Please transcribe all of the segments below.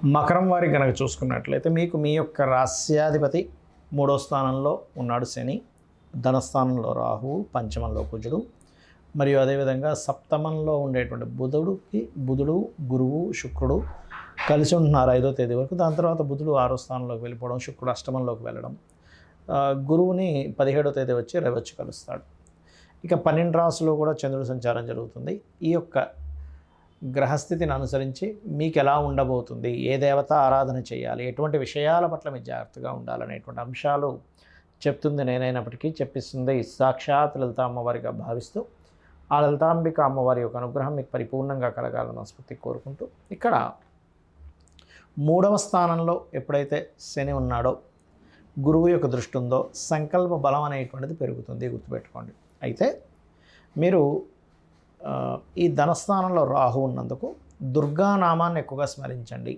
మకరం వారి కనుక చూసుకున్నట్లయితే మీకు మీ యొక్క రాస్యాధిపతి 3వ స్థానంలో ఉన్నాడు శని, ధనస్థానంలో రాహువు, పంచమంలో కుజుడు, మరియు అదేవిధంగా సప్తమంలో ఉండేటువంటి బుధుడు, గురువు, శుక్రుడు కలిసి ఉంటున్నారు 5వ తేదీ వరకు. దాని తర్వాత బుధుడు 6వ స్థానంలోకి వెళ్ళిపోవడం, శుక్రుడు అష్టమంలోకి వెళ్ళడం, గురువుని 17వ తేదీ వచ్చి రవి వచ్చి కలుస్తాడు. ఇక 12 రాసులో కూడా చంద్రుడి సంచారం జరుగుతుంది. ఈ యొక్క గ్రహస్థితిని అనుసరించి మీకు ఎలా ఉండబోతుంది, ఏ దేవత ఆరాధన చేయాలి, ఎటువంటి విషయాల పట్ల మీరు జాగ్రత్తగా ఉండాలనేటువంటి అంశాలు చెప్తుంది నేనైనప్పటికీ చెప్పిస్తుంది సాక్షాత్ లలితా అమ్మవారిగా భావిస్తూ ఆ లలితాంబిక అమ్మవారి యొక్క అనుగ్రహం మీకు పరిపూర్ణంగా కలగాలని మనస్ఫూర్తి కోరుకుంటూ, ఇక్కడ 3వ స్థానంలో ఎప్పుడైతే శని ఉన్నాడో, గురువు యొక్క దృష్టి ఉందో సంకల్ప బలం అనేటువంటిది పెరుగుతుంది, గుర్తుపెట్టుకోండి. అయితే మీరు ఈ ధనస్థానంలో రాహు ఉన్నందుకు దుర్గానామాన్ని ఎక్కువగా స్మరించండి.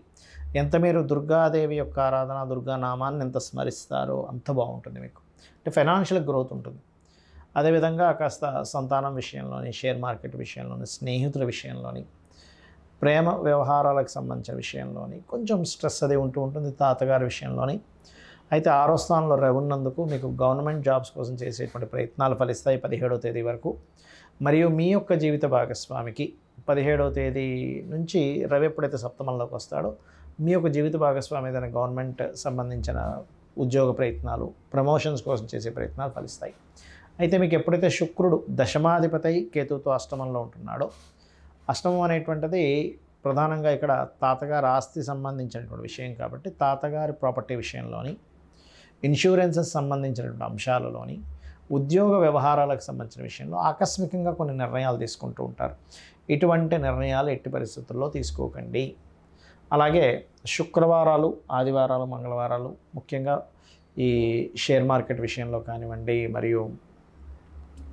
ఎంత మీరు దుర్గాదేవి యొక్క ఆరాధన, దుర్గానామాన్ని ఎంత స్మరిస్తారో అంత బాగుంటుంది మీకు. అంటే ఫైనాన్షియల్ గ్రోత్ ఉంటుంది. అదేవిధంగా కాస్త సంతానం విషయంలోని, షేర్ మార్కెట్ విషయంలోని, స్నేహితుల విషయంలోని, ప్రేమ వ్యవహారాలకు సంబంధించిన విషయంలోని కొంచెం స్ట్రెస్ అది ఉంటూ ఉంటుంది, తాతగారి విషయంలోని. అయితే 6వ స్థానంలో రవి ఉన్నందుకు మీకు గవర్నమెంట్ జాబ్స్ కోసం చేసేటువంటి ప్రయత్నాలు ఫలిస్తాయి 17వ తేదీ వరకు. మరియు మీ యొక్క జీవిత భాగస్వామికి 17వ తేదీ నుంచి రవి ఎప్పుడైతే సప్తమంలోకి వస్తాడో మీ యొక్క జీవిత భాగస్వామి ఏదైనా గవర్నమెంట్ సంబంధించిన ఉద్యోగ ప్రయత్నాలు, ప్రమోషన్స్ కోసం చేసే ప్రయత్నాలు ఫలిస్తాయి. అయితే మీకు ఎప్పుడైతే శుక్రుడు దశమాధిపతి కేతువుతో అష్టమంలో ఉంటున్నాడో, అష్టమం అనేటువంటిది ప్రధానంగా ఇక్కడ తాతగారి ఆస్తి సంబంధించినటువంటి విషయం కాబట్టి తాతగారి ప్రాపర్టీ విషయంలోని, ఇన్సూరెన్సెస్ సంబంధించినటువంటి అంశాలలోని, ఉద్యోగ వ్యవహారాలకు సంబంధించిన విషయంలో ఆకస్మికంగా కొన్ని నిర్ణయాలు తీసుకుంటూ ఉంటారు. ఇటువంటి నిర్ణయాలు ఎట్టి పరిస్థితుల్లో తీసుకోకండి. అలాగే శుక్రవారాలు, ఆదివారాలు, మంగళవారాలు ముఖ్యంగా ఈ షేర్ మార్కెట్ విషయంలో కానివ్వండి, మరియు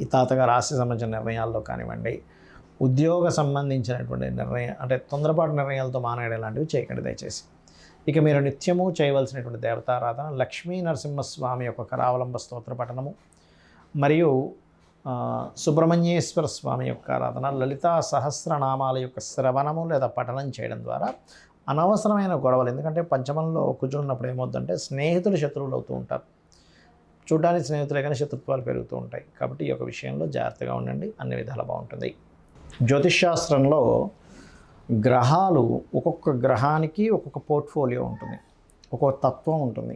ఈ తాతగారి ఆస్తి సంబంధించిన నిర్ణయాల్లో కానివ్వండి, ఉద్యోగ సంబంధించినటువంటి నిర్ణయం అంటే తొందరపాటు నిర్ణయాలతో మానేయడం లాంటివి చేయకండి దయచేసి. ఇక మీరు నిత్యము చేయవలసినటువంటి దేవతారాధన లక్ష్మీ నరసింహస్వామి యొక్క కరావలంబ స్తోత్ర పఠనము, మరియు సుబ్రహ్మణ్యేశ్వర స్వామి యొక్క ఆరాధన, లలితా సహస్రనామాల యొక్క శ్రవణము లేదా పఠనం చేయడం ద్వారా అనవసరమైన గొడవలు, ఎందుకంటే పంచమంలో కుజుడు ఉన్నప్పుడు ఏమవుతుందంటే స్నేహితులు శత్రువులు అవుతూ ఉంటారు. చూడడానికి స్నేహితులే కానీ శత్రుత్వాలు పెరుగుతూ ఉంటాయి. కాబట్టి ఈ యొక్క విషయంలో జాగ్రత్తగా ఉండండి, అన్ని విధాలు బాగుంటుంది. జ్యోతిష్శాస్త్రంలో గ్రహాలు ఒక్కొక్క గ్రహానికి ఒక్కొక్క పోర్ట్ఫోలియో ఉంటుంది, ఒక్కొక్క తత్వం ఉంటుంది.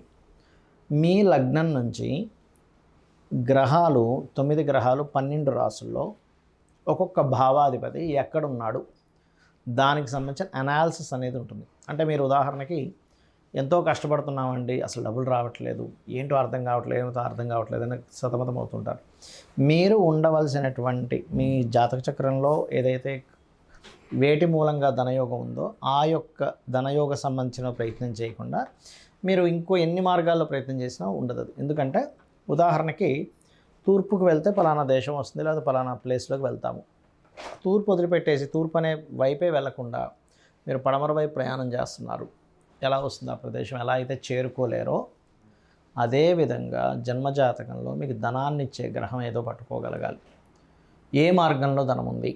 మీ లగ్నం నుంచి గ్రహాలు 9 గ్రహాలు 12 రాసుల్లో ఒక్కొక్క భావాధిపతి ఎక్కడున్నాడు దానికి సంబంధించిన అనాలిసిస్ అనేది ఉంటుంది. అంటే మీరు ఉదాహరణకి ఎంతో కష్టపడుతున్నామండి, అసలు డబ్బులు రావట్లేదు, ఏంటో అర్థం కావట్లేదు, ఏమిటో అర్థం కావట్లేదు అని సతమతం అవుతుంటారు. మీరు ఉండవలసినటువంటి మీ జాతక చక్రంలో ఏదైతే వేటి మూలంగా ధనయోగం ఉందో ఆ యొక్క ధనయోగ సంబంధించిన ప్రయత్నం చేయకుండా మీరు ఇంకో ఎన్ని మార్గాల్లో ప్రయత్నం చేసినా ఉండదు. ఎందుకంటే ఉదాహరణకి తూర్పుకు వెళ్తే పలానా దేశం వస్తుంది, లేదా పలానా ప్లేస్లోకి వెళ్తాము. తూర్పు వదిలిపెట్టేసి తూర్పు అనే వైపే వెళ్లకుండా మీరు పడమర వైపు ప్రయాణం చేస్తున్నారు. ఎలా వస్తుంది ఆ ప్రదేశం, ఎలా అయితే చేరుకోలేరో అదేవిధంగా జన్మజాతకంలో మీకు ధనాన్ని ఇచ్చే గ్రహం ఏదో పట్టుకోగలగాలి. ఏ మార్గంలో ధనం ఉంది,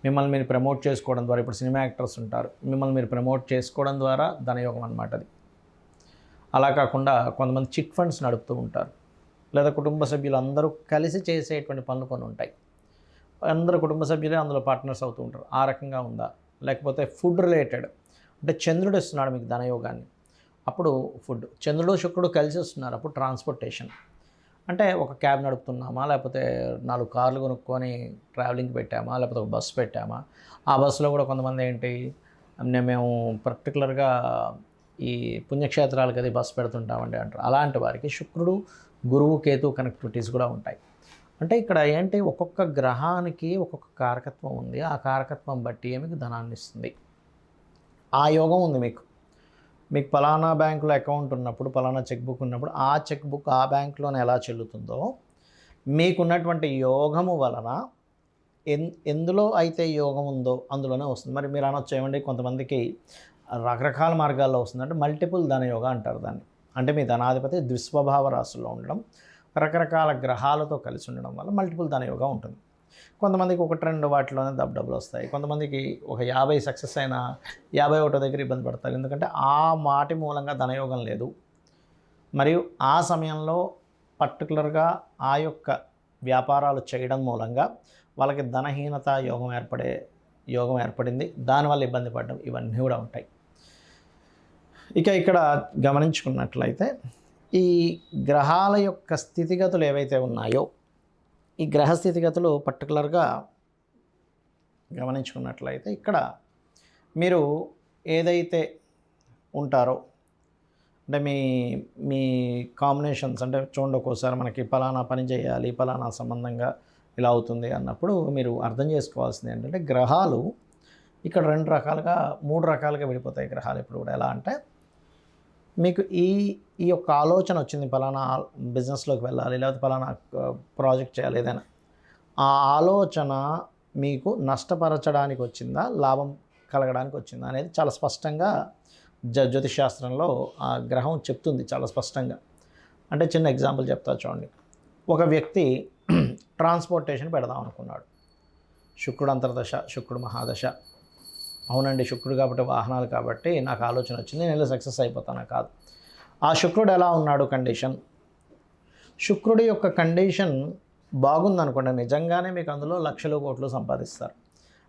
మిమ్మల్ని మీరు ప్రమోట్ చేసుకోవడం ద్వారా, ఇప్పుడు సినిమా యాక్టర్స్ ఉంటారు, మిమ్మల్ని మీరు ప్రమోట్ చేసుకోవడం ద్వారా ధనయోగం అన్నమాట అది. అలా కాకుండా కొంతమంది చిట్ ఫండ్స్ నడుపుతూ ఉంటారు, లేదా కుటుంబ సభ్యులు అందరూ కలిసి చేసేటువంటి పనులు కొన్ని ఉంటాయి. అందరూ కుటుంబ సభ్యులే అందులో పార్ట్నర్స్ అవుతూ ఉంటారు. ఆ రకంగా ఉందా? లేకపోతే ఫుడ్ రిలేటెడ్, అంటే చంద్రుడు ఇస్తున్నాడు మీకు ధనయోగాన్ని, అప్పుడు ఫుడ్, చంద్రుడు శుక్రుడు కలిసి వస్తున్నారు, అప్పుడు ట్రాన్స్పోర్టేషన్, అంటే ఒక క్యాబ్ నడుపుతున్నామా, లేకపోతే 4 కార్లు కొనుక్కొని ట్రావెలింగ్ పెట్టామా, లేకపోతే ఒక బస్సు పెట్టామా. ఆ బస్సులో కూడా కొంతమంది ఏంటి, మేము పర్టికులర్గా ఈ పుణ్యక్షేత్రాలకు అది బస్సు పెడుతుంటామండి అంటారు. అలాంటి వారికి శుక్రుడు, గురువు, కేతు కనెక్టివిటీస్ కూడా ఉంటాయి. అంటే ఇక్కడ ఏంటి, ఒక్కొక్క గ్రహానికి ఒక్కొక్క కారకత్వం ఉంది. ఆ కారకత్వం బట్టి మీకు ధనాన్ని ఇస్తుంది. ఆ యోగం ఉంది మీకు. మీకు పలానా బ్యాంకులో అకౌంట్ ఉన్నప్పుడు, పలానా చెక్ బుక్ ఉన్నప్పుడు ఆ చెక్ బుక్ ఆ బ్యాంకులోనే ఎలా చెల్లుతుందో మీకున్నటువంటి యోగము వలన ఎందులో అయితే యోగం ఉందో అందులోనే వస్తుంది. మరి మీరు అనొచ్చు ఏమండి, కొంతమందికి రకరకాల మార్గాల్లో వస్తుంది అంటే మల్టిపుల్ ధనయోగ అంటారు దాన్ని. అంటే మీ ధనాధిపతి ద్విస్వభావ రాశుల్లో ఉండడం, రకరకాల గ్రహాలతో కలిసి ఉండడం వల్ల మల్టిపుల్ ధనయోగం ఉంటుంది. కొంతమందికి 1, 2 వాటిలోనే దబదబలు వస్తాయి. కొంతమందికి ఒక 50 సక్సెస్ అయినా 51 దగ్గర ఇబ్బంది పడతారు. ఎందుకంటే ఆ వాటి మూలంగా ధనయోగం లేదు. మరియు ఆ సమయంలో పర్టికులర్గా ఆ యొక్క వ్యాపారాలు చేయడం మూలంగా వాళ్ళకి ధనహీనత యోగం ఏర్పడింది. దానివల్ల ఇబ్బంది పడడం ఇవన్నీ కూడా ఉంటాయి. ఇక ఇక్కడ గమనించుకున్నట్లయితే ఈ గ్రహాల యొక్క స్థితిగతులు ఏవైతే ఉన్నాయో, ఈ గ్రహ స్థితిగతులు పర్టికులర్గా గమనించుకున్నట్లయితే ఇక్కడ మీరు ఏదైతే ఉంటారో అంటే మీ కాంబినేషన్స్ అంటే చూడండి, ఒక్కోసారి మనకి పలానా పని చేయాలి, పలానా సంబంధంగా ఇలా అవుతుంది అన్నప్పుడు మీరు అర్థం చేసుకోవాల్సింది ఏంటంటే గ్రహాలు ఇక్కడ 3 రకాలుగా విడిపోతాయి గ్రహాలు ఎప్పుడు కూడా. ఎలా అంటే మీకు ఈ యొక్క ఆలోచన వచ్చింది, పలానా బిజినెస్లోకి వెళ్ళాలి, లేకపోతే పలానా ప్రాజెక్ట్ చేయాలి, ఏదైనా ఆ ఆలోచన మీకు నష్టపరచడానికి వచ్చిందా, లాభం కలగడానికి వచ్చిందా అనేది చాలా స్పష్టంగా జ్యోతిష్ శాస్త్రంలో ఆ గ్రహం చెప్తుంది చాలా స్పష్టంగా. అంటే చిన్న ఎగ్జాంపుల్ చెప్తా చూడండి. ఒక వ్యక్తి ట్రాన్స్పోర్టేషన్ పెడదాం అనుకున్నాడు. శుక్రుడు అంతర్దశ, శుక్రుడు మహాదశ. అవునండి, శుక్రుడు కాబట్టి వాహనాలు కాబట్టి నాకు ఆలోచన వచ్చింది, నేను సక్సెస్ అయిపోతానా? కాదు. ఆ శుక్రుడు ఎలా ఉన్నాడు కండిషన్, శుక్రుడి యొక్క కండిషన్ బాగుందనుకోండి, నిజంగానే మీకు అందులో లక్షలు కోట్లు సంపాదిస్తారు.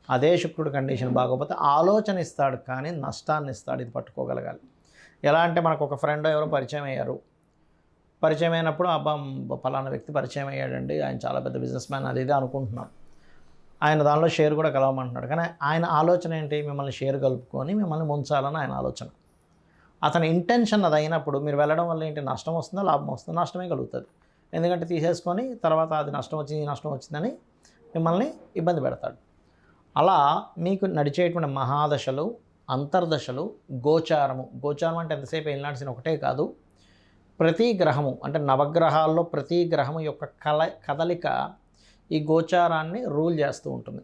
అదే శుక్రుడి కండిషన్ బాగోకపోతే ఆలోచన ఇస్తాడు కానీ నష్టాన్ని ఇస్తాడు. ఇది పట్టుకోగలగాలి. ఎలా అంటే మనకు ఒక ఫ్రెండ్ ఎవరో పరిచయం అయ్యారు. పరిచయం అయినప్పుడు అబ్బా పలానా వ్యక్తి పరిచయం అయ్యాడండి, ఆయన చాలా పెద్ద బిజినెస్ మ్యాన్, అది ఇది అనుకుంటున్నాం. ఆయన దానిలో షేర్ కూడా కలవమంటున్నాడు. కానీ ఆయన ఆలోచన ఏంటి, మిమ్మల్ని షేర్ కలుపుకొని మిమ్మల్ని ముంచాలని ఆయన ఆలోచన. అతని ఇంటెన్షన్ అది అయినప్పుడు మీరు వెళ్ళడం వల్ల ఏంటి, నష్టం వస్తుందా లాభం వస్తుందా? నష్టమే కలుగుతుంది. ఎందుకంటే తీసేసుకొని తర్వాత అది నష్టం వచ్చింది, నష్టం వచ్చిందని మిమ్మల్ని ఇబ్బంది పెడతాడు. అలా మీకు నడిచేటువంటి మహాదశలు, అంతర్దశలు, గోచారం అంటే ఎంతసేపు వెళ్ళాల్సిన ఒకటే కాదు, ప్రతి గ్రహము అంటే నవగ్రహాల్లో ప్రతి గ్రహము యొక్క కదలిక ఈ గోచారాన్ని రూల్ చేస్తూ ఉంటుంది.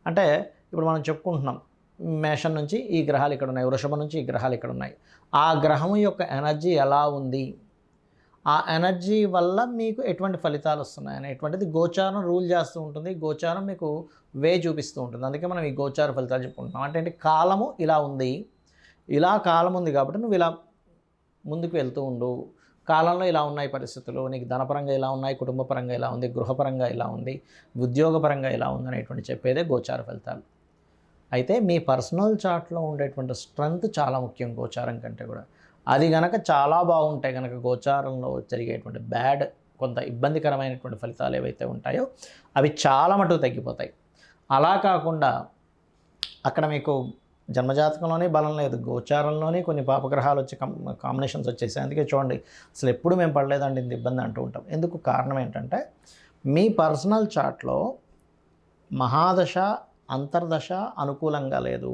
అంటే ఇప్పుడు మనం చెప్పుకుంటున్నాం, మేషం నుంచి ఈ గ్రహాలు ఇక్కడ ఉన్నాయి, వృషభం నుంచి ఈ గ్రహాలు ఇక్కడ ఉన్నాయి. ఆ గ్రహం యొక్క ఎనర్జీ ఎలా ఉంది, ఆ ఎనర్జీ వల్ల మీకు ఎటువంటి ఫలితాలు వస్తున్నాయి అనేటువంటిది గోచారం రూల్ చేస్తూ ఉంటుంది. గోచారం మీకు చూపిస్తూ ఉంటుంది. అందుకే మనం ఈ గోచార ఫలితాలు చెప్పుకుంటున్నాం. అంటే కాలము ఇలా ఉంది, ఇలా కాలం ఉంది కాబట్టి నువ్వు ఇలా ముందుకు వెళ్తూ ఉండు. కాలంలో ఇలా ఉన్నాయి పరిస్థితులు, నీకు ధనపరంగా ఇలా ఉన్నాయి, కుటుంబపరంగా ఇలా ఉంది, గృహపరంగా ఇలా ఉంది, ఉద్యోగపరంగా ఇలా ఉంది అనేటువంటి చెప్పేదే గోచార ఫలితాలు. అయితే మీ పర్సనల్ చార్ట్లో ఉండేటువంటి స్ట్రెంగ్త్ చాలా ముఖ్యం గోచారం కంటే కూడా. అది కనుక చాలా బాగుంటే కనుక గోచారంలో జరిగేటువంటి కొంత ఇబ్బందికరమైనటువంటి ఫలితాలు ఏవైతే ఉంటాయో అవి చాలా మటుకు తగ్గిపోతాయి. అలా కాకుండా అక్కడ మీకు జన్మజాతకంలోనే బలం లేదు, గోచారంలోనే కొన్ని పాపగ్రహాలు వచ్చి కాంబినేషన్స్ వచ్చేసాయి. అందుకే చూడండి, అసలు ఎప్పుడు మేము పడలేదండి ఇంత ఇబ్బంది అంటూ ఉంటాం. ఎందుకు కారణం ఏంటంటే మీ పర్సనల్ చార్ట్లో మహాదశ, అంతర్దశ అనుకూలంగా లేదు,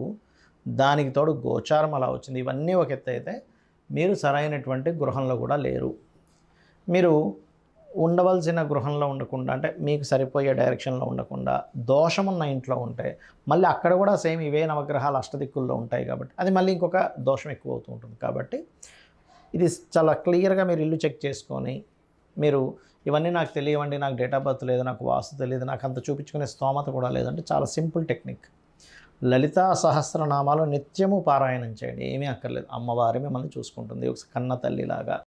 దానికి తోడు గోచారం అలా వచ్చింది. ఇవన్నీ ఒక ఎత్తు అయితే మీరు సరైనటువంటి గృహంలో కూడా లేరు. మీరు ఉండవలసిన గృహంలో ఉండకుండా, అంటే మీకు సరిపోయే డైరెక్షన్లో ఉండకుండా దోషమున్న ఇంట్లో ఉంటే మళ్ళీ అక్కడ కూడా సేమ్ ఇవే నవగ్రహాలు అష్టదిక్కుల్లో ఉంటాయి కాబట్టి అది మళ్ళీ ఇంకొక దోషం ఎక్కువ అవుతూ ఉంటుంది. కాబట్టి ఇది చాలా క్లియర్గా మీరు ఇల్లు చెక్ చేసుకొని, మీరు ఇవన్నీ నాకు తెలియవండి, నాకు డేట్ ఆఫ్ బర్త్ లేదు, నాకు వాస్తు తెలియదు, నాకు అంత చూపించుకునే స్తోమత కూడా లేదంటే చాలా సింపుల్ టెక్నిక్. లలితా సహస్రనామాలు నిత్యము పారాయణం చేయండి. ఏమీ అక్కర్లేదు, అమ్మవారి మిమ్మల్ని చూసుకుంటుంది ఒక కన్న తల్లిలాగా.